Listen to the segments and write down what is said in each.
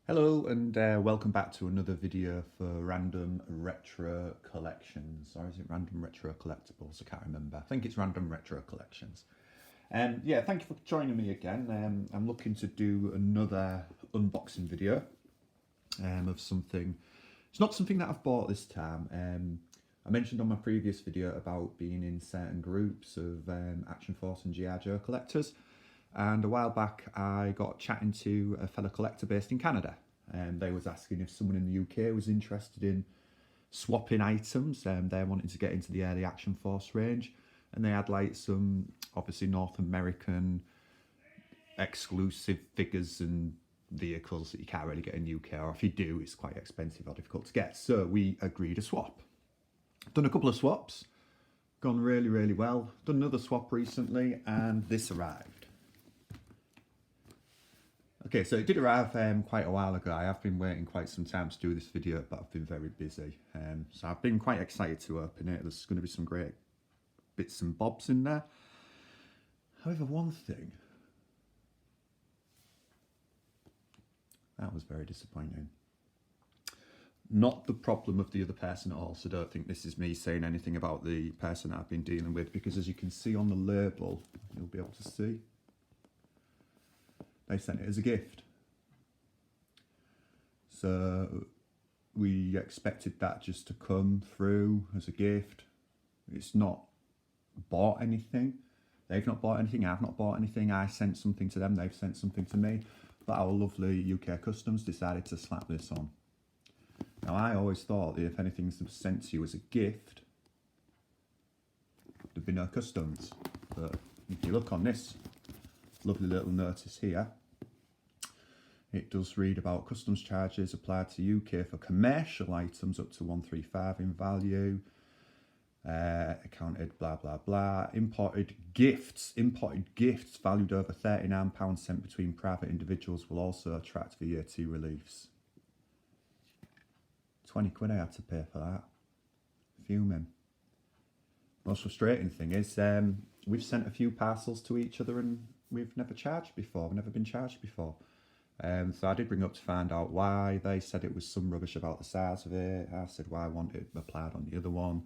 Hello and welcome back to another video for Random Retro Collections. Or is it Random Retro Collectibles? I can't remember. I think it's Random Retro Collections. Yeah, thank you for joining me again. I'm looking to do another unboxing video of something. It's not something that I've bought this time. I mentioned on my previous video about being in certain groups of Action Force and G.I. Joe collectors. And a while back I got chatting to a fellow collector based in Canada, and they was asking if someone in the UK was interested in swapping items. They're wanting to get into the early Action Force range, and they had like some obviously North American exclusive figures and vehicles that you can't really get in the UK, or if you do it's quite expensive or difficult to get. So we agreed to swap. Done a couple of swaps, gone really well. Done another swap recently and this arrived. Okay, so it did arrive quite a while ago. I have been waiting quite some time to do this video, but I've been very busy. So I've been quite excited to open it. There's going to be some great bits and bobs in there. However, one thing, that was very disappointing. Not the problem of the other person at all, so don't think this is me saying anything about the person that I've been dealing with, because as you can see on the label, you'll be able to see, they sent it as a gift. So we expected that just to come through as a gift. It's not bought anything. They've not bought anything, I've not bought anything. I sent something to them, they've sent something to me. But our lovely UK Customs decided to slap this on. Now I always thought that if anything's sent to you as a gift, there'd be no customs. But if you look on this lovely little notice here, it does read about customs charges applied to UK for commercial items up to 135 in value, accounted blah blah blah. Imported gifts valued over £39 sent between private individuals will also attract VAT reliefs. 20 quid I had to pay for that. Fuming. Most frustrating thing is we've sent a few parcels to each other and we've never charged before. We've never been charged before. So I did bring up to find out why. They said it was some rubbish about the size of it. I said why I want it applied on the other one.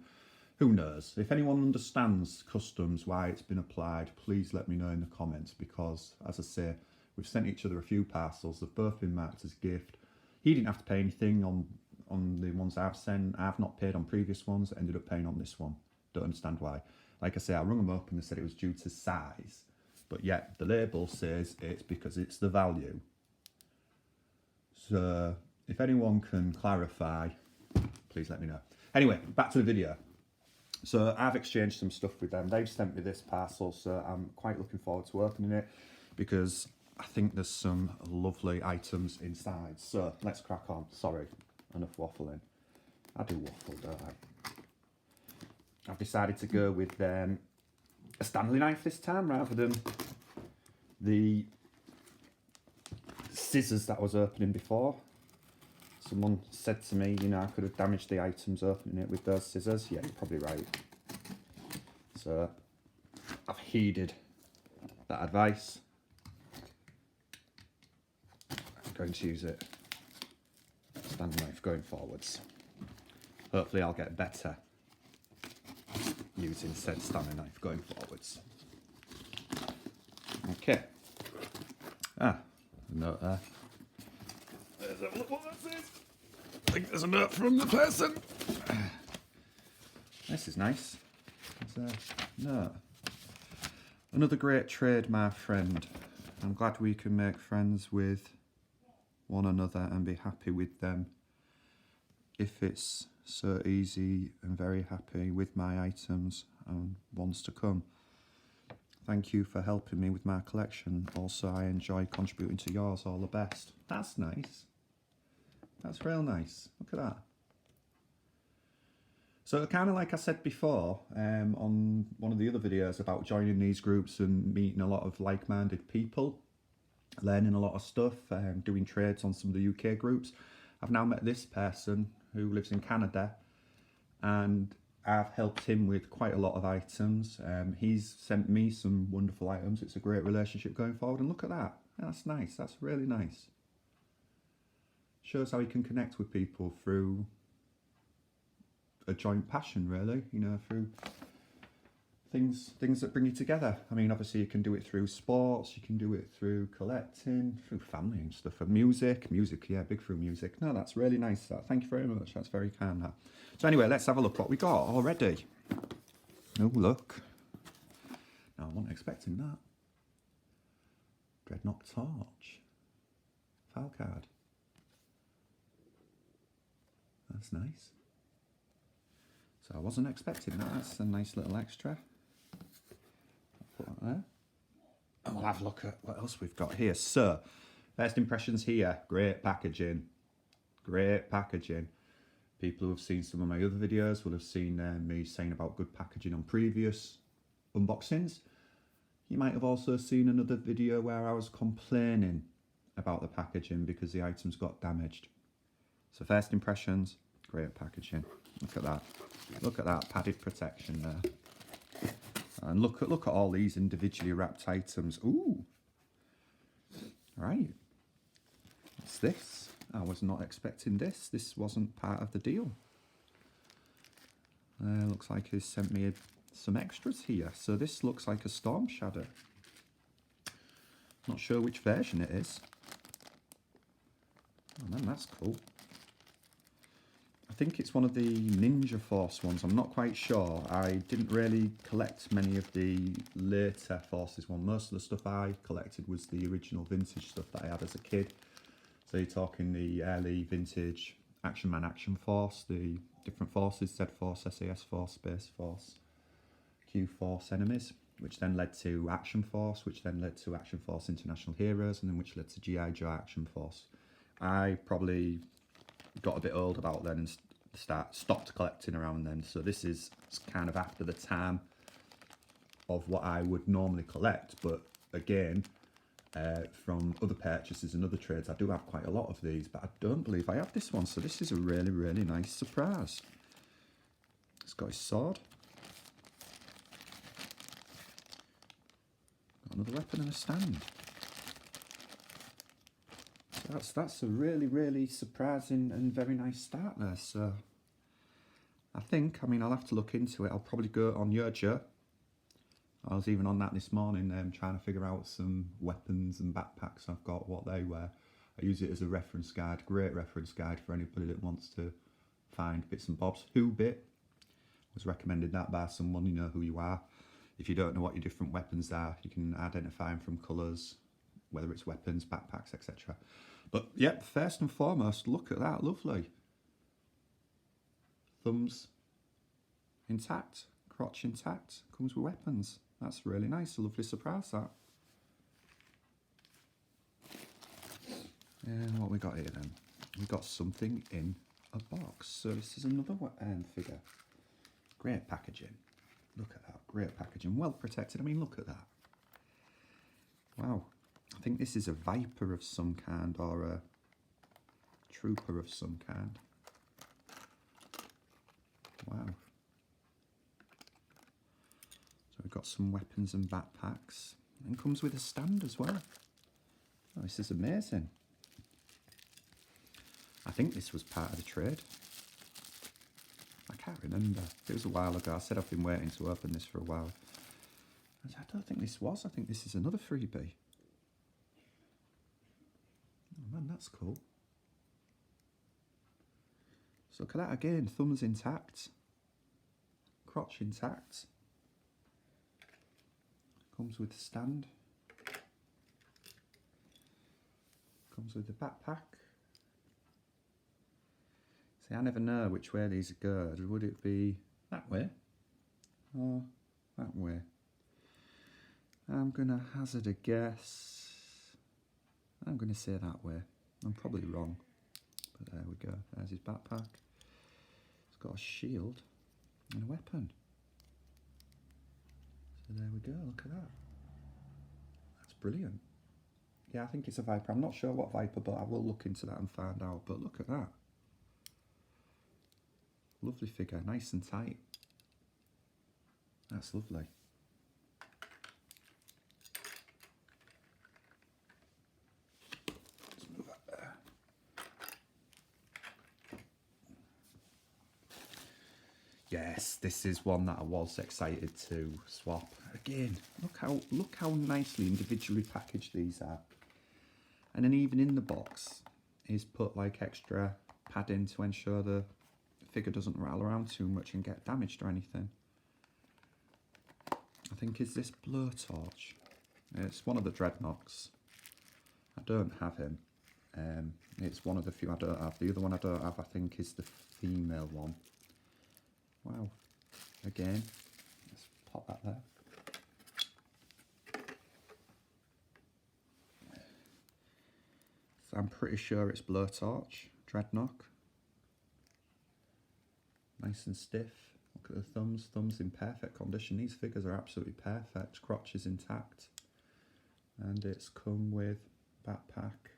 Who knows? If anyone understands customs, why it's been applied, please let me know in the comments, because as I say, we've sent each other a few parcels. They've both been marked as gift. He didn't have to pay anything on the ones I've sent. I've not paid on previous ones. I ended up paying on this one. Don't understand why. Like I say, I rung them up and they said it was due to size, but yet the label says it's because it's the value. So if anyone can clarify, please let me know. Anyway, back to the video. So I've exchanged some stuff with them. They've sent me this parcel, so I'm quite looking forward to opening it, because I think there's some lovely items inside. So let's crack on. Sorry, enough waffling. I do waffle, don't I? I've decided to go with a Stanley knife this time rather than the scissors that I was opening before. Someone said to me, you know, I could have damaged the items opening it with those scissors. Yeah, you're probably right. So I've heeded that advice. I'm going to use it Stanley knife going forwards. Hopefully I'll get better using said Stanley knife going forwards. Okay. A note there. Let's have a look what that says. I think there's a note from the person. This is nice. There's a note. Another great trade, my friend. I'm glad we can make friends with one another and be happy with them. If it's so easy and very happy with my items and wants to come. Thank you for helping me with my collection. Also, I enjoy contributing to yours. All the best. That's nice. That's real nice. Look at that. So kind of like I said before on one of the other videos about joining these groups and meeting a lot of like-minded people, learning a lot of stuff, doing trades on some of the UK groups. I've now met this person who lives in Canada, and I've helped him with quite a lot of items. He's sent me some wonderful items. It's a great relationship going forward, and look at that. That's nice. That's really nice. shows how he can connect with people through a joint passion, really, you know, through things that bring you together. I mean, obviously you can do it through sports, you can do it through collecting, through family and stuff, and music, yeah, big through music. No, that's really nice, that. Thank you very much, that's very kind, that. So anyway, let's have a look what we got already. Oh, look. No, I wasn't expecting that. Dreadnok Torch. File card. That's nice. So I wasn't expecting that. That's a nice little extra. I'll put that there. And we'll have a look at what else we've got here. So, first impressions here. Great packaging. Great packaging. People who have seen some of my other videos will have seen me saying about good packaging on previous unboxings. You might have also seen another video where I was complaining about the packaging because the items got damaged. So first impressions, great packaging. Look at that. Look at that padded protection there. And look at all these individually wrapped items. Ooh. Right. What's this? I was not expecting this. This wasn't part of the deal. Looks like he's sent me some extras here. So this looks like a Storm Shadow. Not sure which version it is. Oh man, that's cool. I think it's one of the Ninja Force ones. I'm not quite sure. I didn't really collect many of the later Forces one. Most of the stuff I collected was the original vintage stuff that I had as a kid. So you're talking the early vintage Action Man Action Force, the different forces, Z Force, SAS Force, Space Force, Q Force enemies, which then led to Action Force, which then led to Action Force International Heroes, and then which led to G.I. Joe Action Force. I probably got a bit old about then and stopped collecting around then. So this is kind of after the time of what I would normally collect. But again, from other purchases and other trades, I do have quite a lot of these, but I don't believe I have this one. So this is a really, really nice surprise. It's got his sword. Got another weapon and a stand. That's a really, really surprising and very nice start there. So I think, I mean, I'll have to look into it. I'll probably go on Yojo. I was even on that this morning, trying to figure out some weapons and backpacks I've got, what they wear. I use it as a reference guide, great reference guide for anybody that wants to find bits and bobs. Who-Bit was recommended that by someone, you know who you are. If you don't know what your different weapons are, you can identify them from colours, whether it's weapons, backpacks, etc. But yep, first and foremost, look at that, lovely. Thumbs intact, crotch intact, comes with weapons. That's really nice, a lovely surprise that. And what we got here then? We got something in a box. So this is another figure. Great packaging. Look at that, great packaging, well protected. I mean, look at that. Wow. I think this is a Viper of some kind or a Trooper of some kind. Wow. So we've got some weapons and backpacks. And comes with a stand as well. Oh, this is amazing. I think this was part of the trade. I can't remember. It was a while ago. I said I've been waiting to open this for a while. I don't think this was. I think this is another freebie. Oh man, that's cool. So look at that again, thumbs intact, crotch intact, comes with the stand, comes with the backpack. See, I never know which way these go. Would it be that way or that way? I'm going to hazard a guess. I'm going to say that way. I'm probably wrong. But there we go. There's his backpack. It's got a shield and a weapon. So there we go. Look at that. That's brilliant. Yeah, I think it's a Viper. I'm not sure what Viper, but I will look into that and find out. But look at that. Lovely figure. Nice and tight. That's lovely. Yes, this is one that I was excited to swap. Again, look how nicely individually packaged these are. And then even in the box is put like extra padding to ensure the figure doesn't rattle around too much and get damaged or anything. I think is this Blowtorch. It's one of the Dreadnoks. I don't have him. It's one of the few I don't have. The other one I don't have, I think, is the female one. Wow. Again, let's pop that there. So I'm pretty sure it's Blowtorch, Dreadnok. Nice and stiff. Look at the thumbs. Thumbs in perfect condition. These figures are absolutely perfect. Crotch is intact. And it's come with backpack,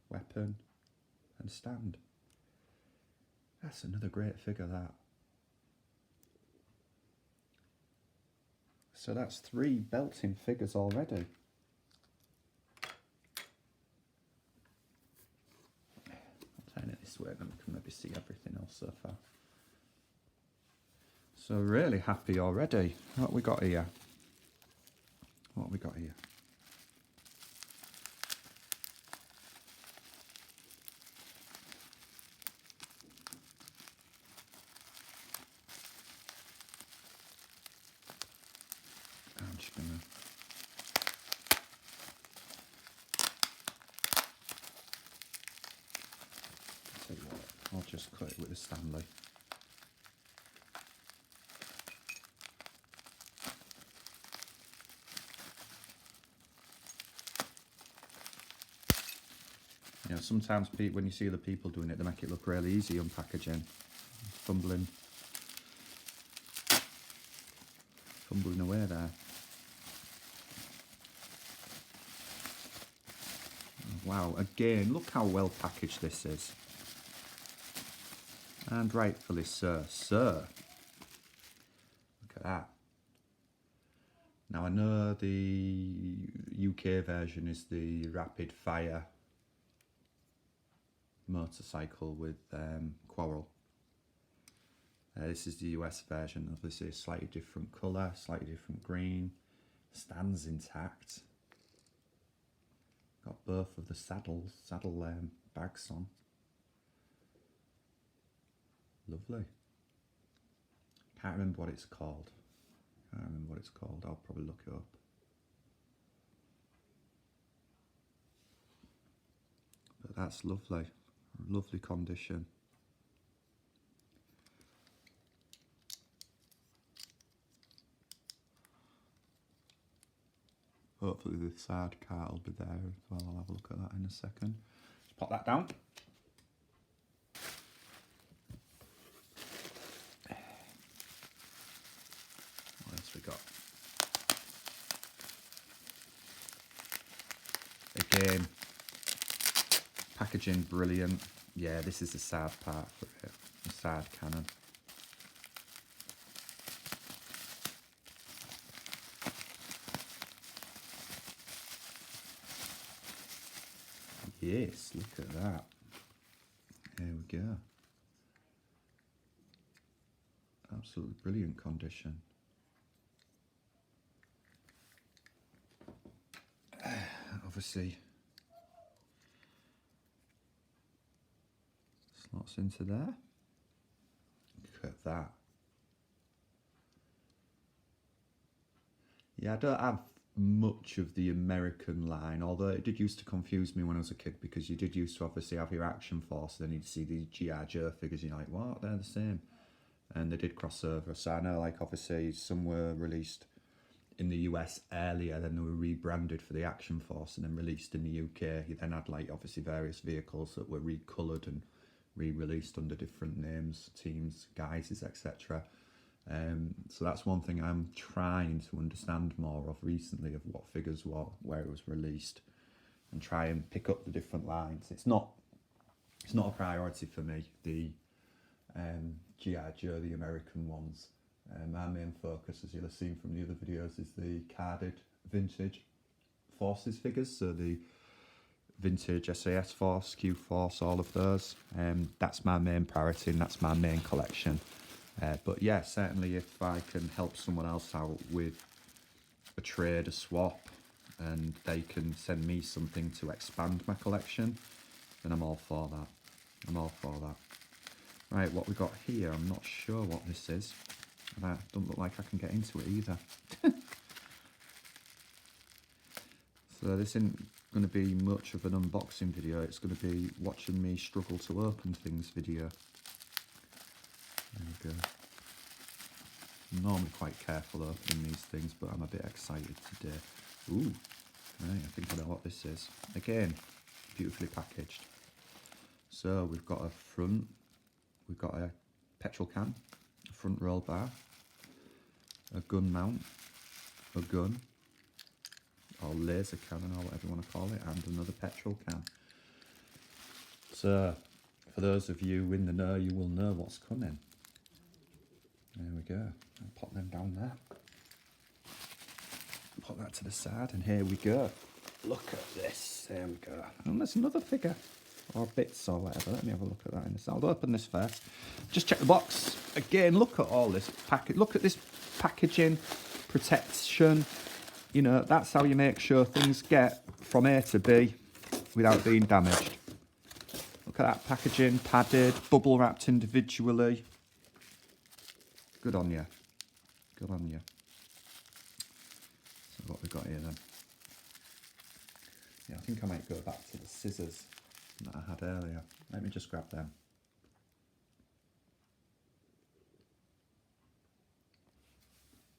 weapon and stand. That's another great figure, that. So that's 3 belting figures already. I'll turn it this way, then we can maybe see everything else so far. So really happy already. What we got here? What we got here? I'm just gonna tell you what, I'll just cut it with a Stanley. You know, sometimes when you see other people doing it, they make it look really easy unpackaging, fumbling away there. Wow, again, look how well packaged this is. And rightfully so, sir. Look at that. Now I know the UK version is the rapid fire motorcycle with Quarrel. This is the US version. Obviously a slightly different colour, slightly different green. Stands intact. Got both of the saddle bags on. Lovely. Can't remember what it's called. I'll probably look it up. But that's lovely. Lovely condition. Hopefully the side cart will be there as well. I'll have a look at that in a second. Just pop that down. What else we got? Again, packaging brilliant. Yeah, this is the sad part for it. The side cannon. Yes, look at that. There we go. Absolutely brilliant condition. Obviously, slots into there. Look at that. Yeah, I don't have much of the American line, although it did used to confuse me when I was a kid, because you did used to obviously have your Action Force, then you'd see these G.I. Joe figures and you're like, what, they're the same. And they did cross over, so I know, like, obviously some were released in the US earlier, then they were rebranded for the Action Force and then released in the UK. You then had, like, obviously various vehicles that were recoloured and re-released under different names, teams, guises, etc. So that's one thing I'm trying to understand more of recently, of what figures were, where it was released, and try and pick up the different lines. It's not a priority for me, the G.I. Joe, the American ones. My main focus, as you'll have seen from the other videos, is the carded vintage Forces figures, so the vintage SAS Force, Q Force, all of those. That's my main priority and that's my main collection. But yeah, certainly if I can help someone else out with a trade, a swap, and they can send me something to expand my collection, then I'm all for that. I'm all for that. Right, what we got here, I'm not sure what this is. That doesn't look like I can get into it either. So this isn't going to be much of an unboxing video, it's going to be watching me struggle to open things video. There we go. I'm normally quite careful opening these things, but I'm a bit excited today. Ooh, right, I think I know what this is. Again, beautifully packaged. So we've got a front, we've got a petrol can, a front roll bar, a gun mount, a gun, or laser cannon, or whatever you want to call it, and another petrol can. So, for those of you in the know, you will know what's coming. There we go. I'll pop them down there. Put that to the side, and here we go. Look at this. There we go. And there's another figure, or bits, or whatever. Let me have a look at that in a second. I'll open this first. Just check the box. Again, look at all this package. Look at this packaging, protection. You know, that's how you make sure things get from A to B without being damaged. Look at that packaging, padded, bubble wrapped individually. Good on you. Good on you. So what we got here then? Yeah, I think I might go back to the scissors that I had earlier. Let me just grab them.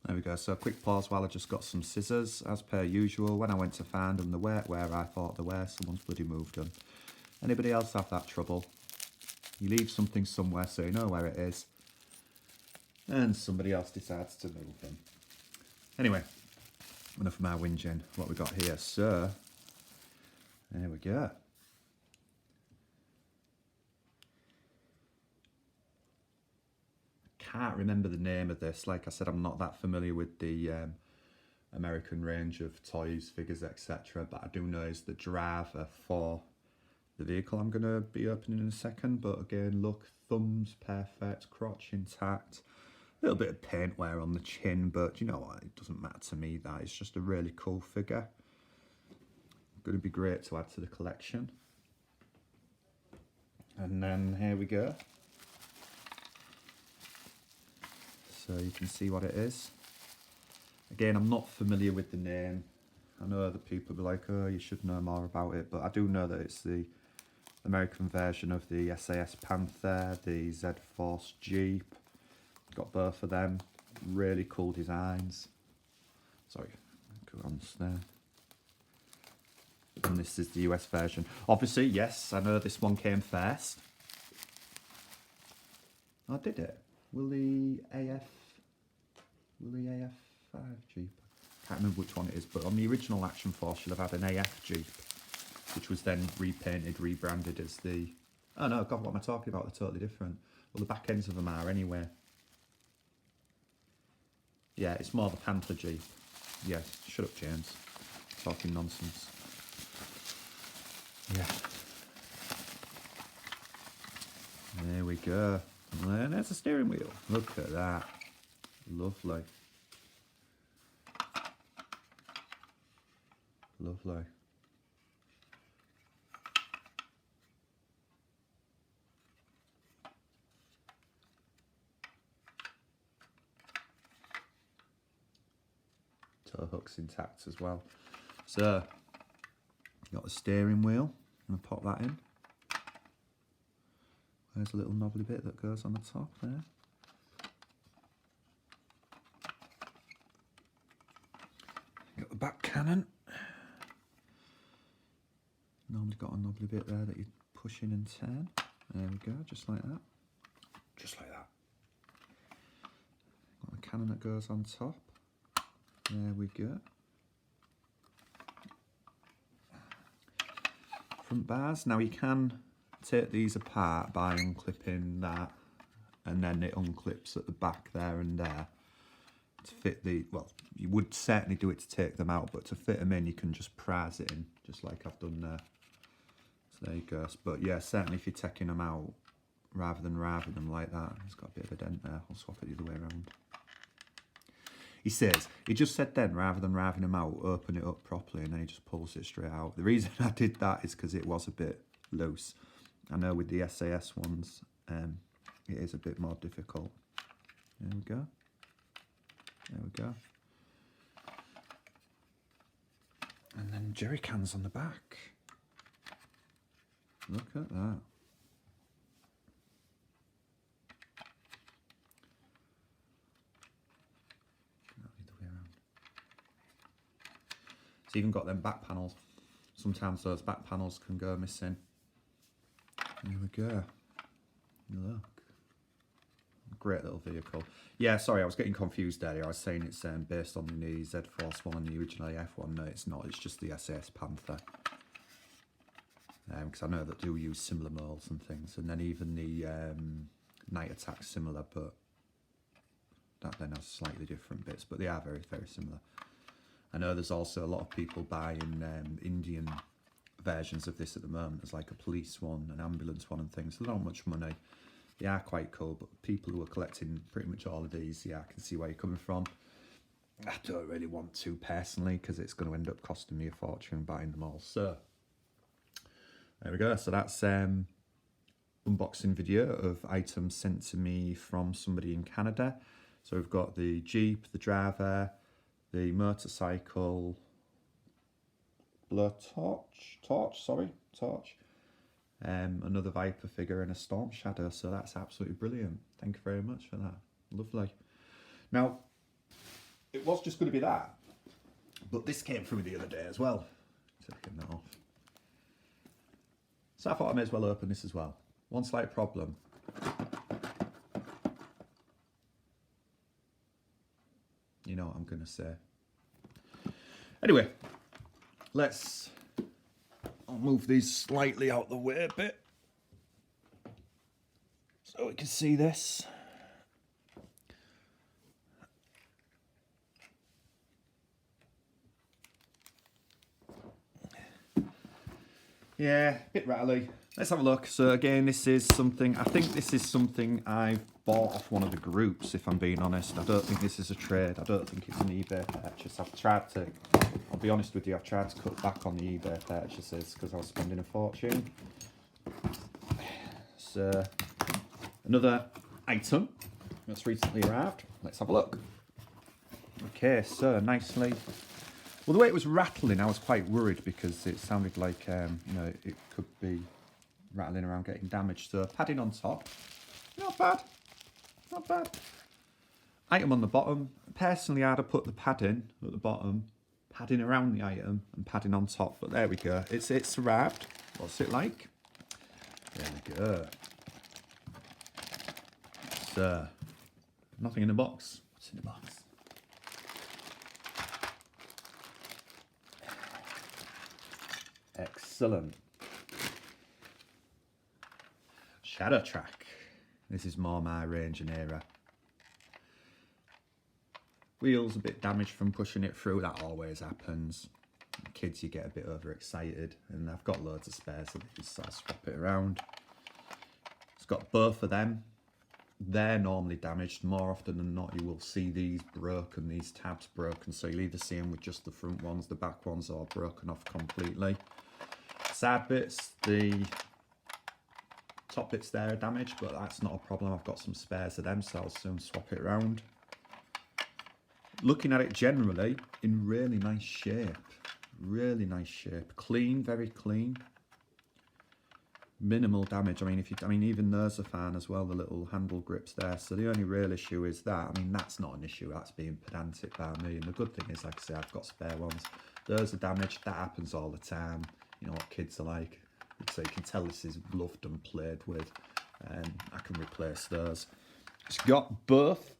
There we go, so a quick pause while I just got some scissors. As per usual, when I went to find them, they weren't where I thought they were. Someone's bloody moved them. Anybody else have that trouble? You leave something somewhere so you know where it is, and somebody else decides to move them. Anyway, enough of my whinging. What we got here, so there we go. Can't remember the name of this. Like I said, I'm not that familiar with the American range of toys, figures, etc. But I do know it's the driver for the vehicle I'm going to be opening in a second. But again, look, thumbs perfect, crotch intact, a little bit of paint wear on the chin, but you know what, it doesn't matter to me. That it's just a really cool figure. Going to be great to add to the collection. And then here we go. So you can see what it is. Again, I'm not familiar with the name. I know other people will be like, oh, you should know more about it, but I do know that it's the American version of the SAS Panther, the Z-Force Jeep. Got both of them. Really cool designs. Sorry, go on there. And this is the US version. Obviously, yes, I know this one came first. Oh, did it? Will the AF5 Jeep? Can't remember which one it is, but on the original Action Force, you'll have had an AF Jeep, which was then repainted, rebranded as the... Oh no, God, what am I talking about? They're totally different. Well, the back ends of them are anyway. Yeah, it's more the Panther Jeep. Yeah, shut up, James. Talking nonsense. Yeah. There we go. And there's the steering wheel. Look at that. Lovely. Lovely. Toe hooks intact as well. So, got the steering wheel. I'm going to pop that in. There's a little knobbly bit that goes on the top there. Got the back cannon. Normally got a knobbly bit there that you push in and turn. There we go, just like that. Just like that. Got the cannon that goes on top. There we go. Front bars. Now you can take these apart by unclipping that, and then it unclips at the back there and there to fit the, well, you would certainly do it to take them out, but to fit them in you can just prise it in, just like I've done there. So there you go. But yeah, certainly if you're taking them out, rather than raving them like that. It's got a bit of a dent there. I'll swap it the other way around. He says, he just said then, rather than raving them out, open it up properly, and then he just pulls it straight out. The reason I did that is because it was a bit loose. I know with the SAS ones, it is a bit more difficult. There we go. There we go. And then jerry cans on the back. Look at that. It's even got them back panels. Sometimes those back panels can go missing. There we go. Look. Great little vehicle. Yeah, sorry, I was getting confused earlier. I was saying it's based on the Z-Force one and the original F1. No, it's not. It's just the SAS Panther. Because I know that they do use similar molds and things. And then even the Night Attack's similar, but that then has slightly different bits. But they are very, very similar. I know there's also a lot of people buying Indian versions of this at the moment. There's like a police one, an ambulance one and things. They're not much money. They are quite cool, but people who are collecting pretty much all of these, yeah, I can see where you're coming from. I don't really want to personally, because it's going to end up costing me a fortune buying them all. So, there we go. So that's unboxing video of items sent to me from somebody in Canada. So we've got the Jeep, the driver, the motorcycle, torch. Another Viper figure and a Storm Shadow. So that's absolutely brilliant. Thank you very much for that. Lovely. Now, it was just going to be that, but this came through the other day as well. Taking that off. So I thought I may as well open this as well. One slight problem. You know what I'm going to say. Anyway, I'll move these slightly out the way a bit so we can see this. Yeah, a bit rattly. Let's have a look. So again, this is something, I think this is something I've bought off one of the groups, if I'm being honest. I don't think this is a trade. I don't think it's an eBay purchase. I'll be honest with you, I've tried to cut back on the eBay purchases because I was spending a fortune. So, another item that's recently arrived. Let's have a look. Okay, so nicely. Well, the way it was rattling, I was quite worried because it sounded like, you know, it could be rattling around getting damaged. So padding on top, not bad, not bad. Item on the bottom. Personally, I'd have put the padding at the bottom, padding around the item and padding on top. But there we go. It's arrived. What's it like? There we go. So, nothing in the box. What's in the box? Excellent. Shadowtrak. This is more my range and era. Wheels a bit damaged from pushing it through. That always happens. Kids, you get a bit overexcited, and I've got loads of spares of these, so I swap it around. It's got both of them. They're normally damaged. More often than not, you will see these broken, these tabs broken. So you'll either see them with just the front ones, the back ones, or broken off completely. Side bits, the top bits there are damaged, but that's not a problem. I've got some spares of them, so I'll soon swap it around. Looking at it generally, in really nice shape. Really nice shape. Clean, very clean. Minimal damage. I mean, even those are fine as well, the little handle grips there. So the only real issue is that. I mean, that's not an issue. That's being pedantic by me. And the good thing is, like I say, I've got spare ones. Those are damaged. That happens all the time. You know what kids are like. So you can tell this is loved and played with. I can replace those. It's got both.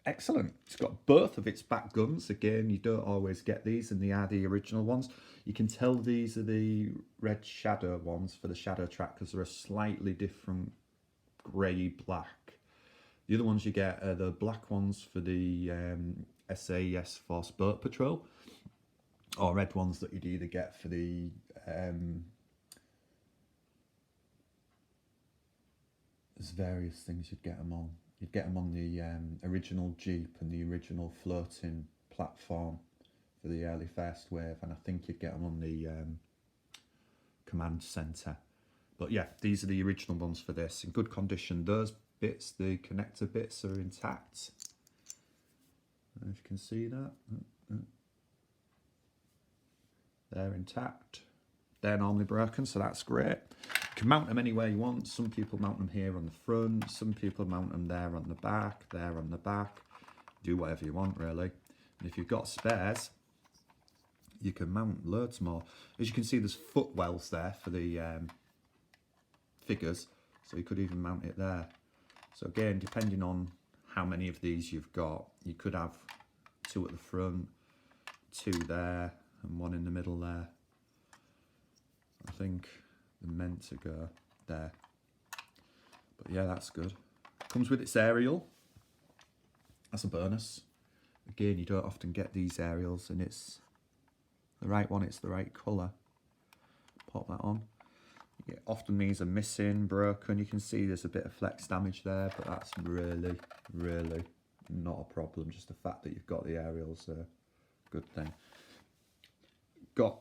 Excellent. It's got both of its back guns. Again, you don't always get these, and they are the original ones. You can tell these are the red Shadow ones for the Shadowtrak because they're a slightly different grey black. The other ones you get are the black ones for the SAS Force Boat Patrol, or red ones that you'd either get for the there's various things you'd get them on. You'd get them on the original Jeep and the original floating platform for the early first wave, and I think you'd get them on the command centre. But yeah, these are the original ones for this, in good condition. Those bits, the connector bits, are intact. I don't know if you can see that. They're intact. They're normally broken, so that's great. You can mount them anywhere you want. Some people mount them here on the front, some people mount them there on the back, there on the back. Do whatever you want, really. And if you've got spares, you can mount loads more. As you can see, there's footwells there for the figures, so you could even mount it there. So again, depending on how many of these you've got, you could have 2 at the front, 2 there, and 1 in the middle there. I think they're meant to go there. But yeah, that's good. Comes with its aerial. That's a bonus. Again, you don't often get these aerials, and it's the right one, it's the right colour. Pop that on. Yeah, often these are missing, broken. You can see there's a bit of flex damage there, but that's really, really not a problem. Just the fact that you've got the aerials a good thing. Got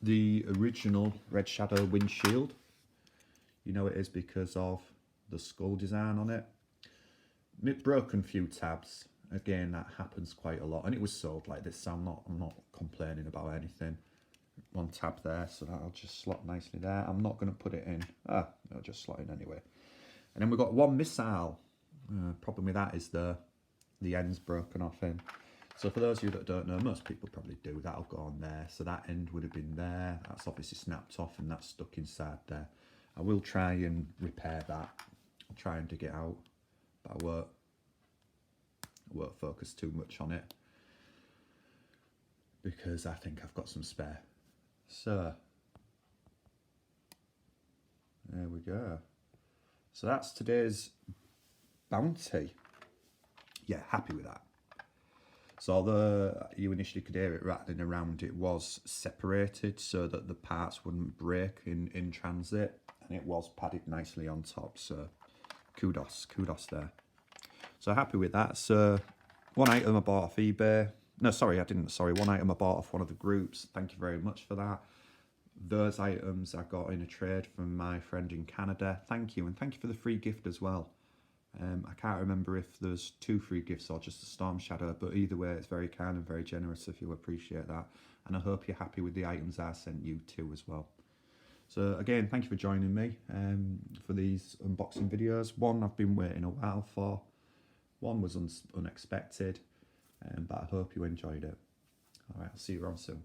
the original Red Shadow Windshield. You know it is because of the skull design on it. Broken few tabs. Again, that happens quite a lot, and it was sold like this, so I'm not complaining about anything. 1 tab there, so that'll just slot nicely there. I'm not going to put it in. It'll just slot in anyway. And then we've got 1 missile. Problem with that is the end's broken off in. So for those of you that don't know, most people probably do, that'll go on there. So that end would have been there. That's obviously snapped off, and that's stuck inside there. I will try and repair that. I'll try and dig it out, but I won't focus too much on it, because I think I've got some spare. So there we go. So that's today's bounty. Yeah, happy with that. So although you initially could hear it rattling around, it was separated so that the parts wouldn't break in transit, and it was padded nicely on top, so kudos there. So happy with that. So 1 item I bought off eBay. No, sorry, I didn't. Sorry, 1 item I bought off one of the groups. Thank you very much for that. Those items I got in a trade from my friend in Canada. Thank you, and thank you for the free gift as well. I can't remember if there's 2 free gifts or just a Storm Shadow, but either way, it's very kind and very generous, if you'll appreciate that. And I hope you're happy with the items I sent you too as well. So again, thank you for joining me for these unboxing videos. 1 I've been waiting a while for. 1 was unexpected, but I hope you enjoyed it. All right, I'll see you around soon.